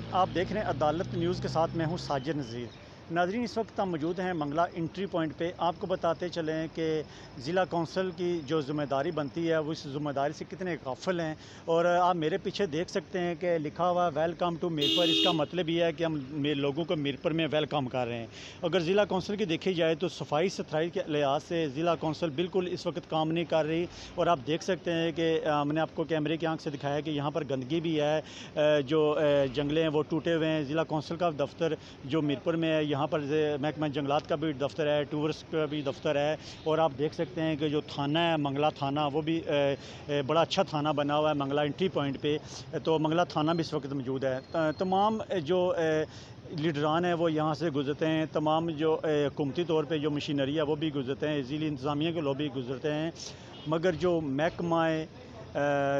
आप देख रहे हैं अदालत न्यूज़ के साथ मैं हूं साजिद नज़ीर। नाज़रीन, इस वक्त हम मौजूद हैं मंगला एंट्री पॉइंट पे। आपको बताते चलें कि ज़िला कौंसल की जो ज़िम्मेदारी बनती है वो इस ज़िम्मेदारी से कितने गाफिल हैं। और आप मेरे पीछे देख सकते हैं कि लिखा हुआ है वेलकम टू मीरपुर। इसका मतलब ये है कि हम लोगों को मीरपुर में वेलकम कर रहे हैं। अगर ज़िला कौंसल की देखी जाए तो सफाई सुथराई के लिहाज से ज़िला कौंसल बिल्कुल इस वक्त काम नहीं कर रही। और आप देख सकते हैं कि मैंने आपको कैमरे की आंख से दिखाया कि यहाँ पर गंदगी भी है। जो जंगले हैं वो टूटे हुए हैं। ज़िला कौंसिल का दफ्तर जो मीरपुर में है, यहाँ पर महकमा जंगलात का भी दफ्तर है, टूरिस्ट का भी दफ्तर है। और आप देख सकते हैं कि जो थाना है मंगला थाना, वो भी बड़ा अच्छा थाना बना हुआ है मंगला एंट्री पॉइंट पे। तो मंगला थाना भी इस वक्त मौजूद है। तमाम जो लीडरान हैं वो यहाँ से गुजरते हैं। तमाम जो हुकूमती तौर पे जो मशीनरी है वो भी गुजरते हैं, ज़िली इंतज़ामिया के लोग भी गुजरते हैं। मगर जो महकमा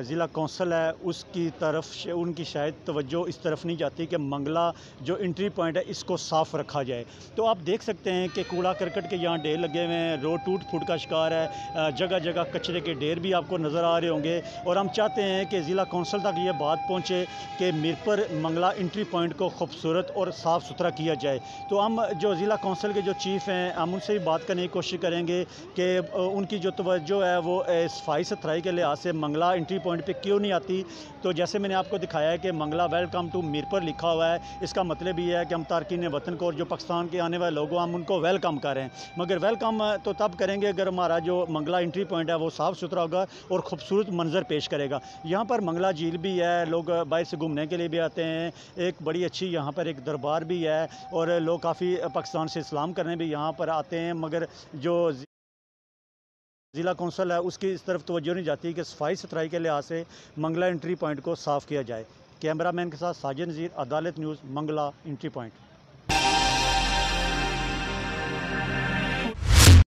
ज़िला कौंसल है उसकी तरफ उनकी शायद तवज्जो इस तरफ नहीं जाती कि मंगला जो एंट्री पॉइंट है इसको साफ़ रखा जाए। तो आप देख सकते हैं कि कूड़ा करकट के यहाँ ढेर लगे हुए हैं, रोड टूट फूट का शिकार है, जगह जगह कचरे के ढेर भी आपको नज़र आ रहे होंगे। और हम चाहते हैं कि ज़िला कौंसल तक ये बात पहुँचे कि मीरपुर मंगला एंट्री पॉइंट को खूबसूरत और साफ़ सुथरा किया जाए। तो हम जो ज़िला कौंसल के जो चीफ़ हैं हम उनसे भी बात करने की कोशिश करेंगे कि उनकी जो तवज्जो है वो सफाई सुथराई के लिहाज से मंगला एंट्री पॉइंट पे क्यों नहीं आती। तो जैसे मैंने आपको दिखाया है कि मंगला वेलकम टू मीरपुर लिखा हुआ है, इसका मतलब ये है कि हम तारकीन वतन को और जो पाकिस्तान के आने वाले लोग हम उनको वेलकम करें। मगर वेलकम तो तब करेंगे अगर हमारा जो मंगला एंट्री पॉइंट है वो साफ़ सुथरा होगा और ख़ूबसूरत मंजर पेश करेगा। यहाँ पर मंगला झील भी है, लोग बाहर से घूमने के लिए भी आते हैं। एक बड़ी अच्छी यहाँ पर एक दरबार भी है और लोग काफ़ी पाकिस्तान से इस्लाम करने भी यहाँ पर आते हैं। मगर जो ज़िला कौंसल है उसकी इस तरफ तवज्जो नहीं जाती कि सफाई सुथराई के लिहाज से मंगला एंट्री पॉइंट को साफ़ किया जाए। कैमरामैन के साथ साजिद नज़ीर, अदालत न्यूज़, मंगला एंट्री पॉइंट।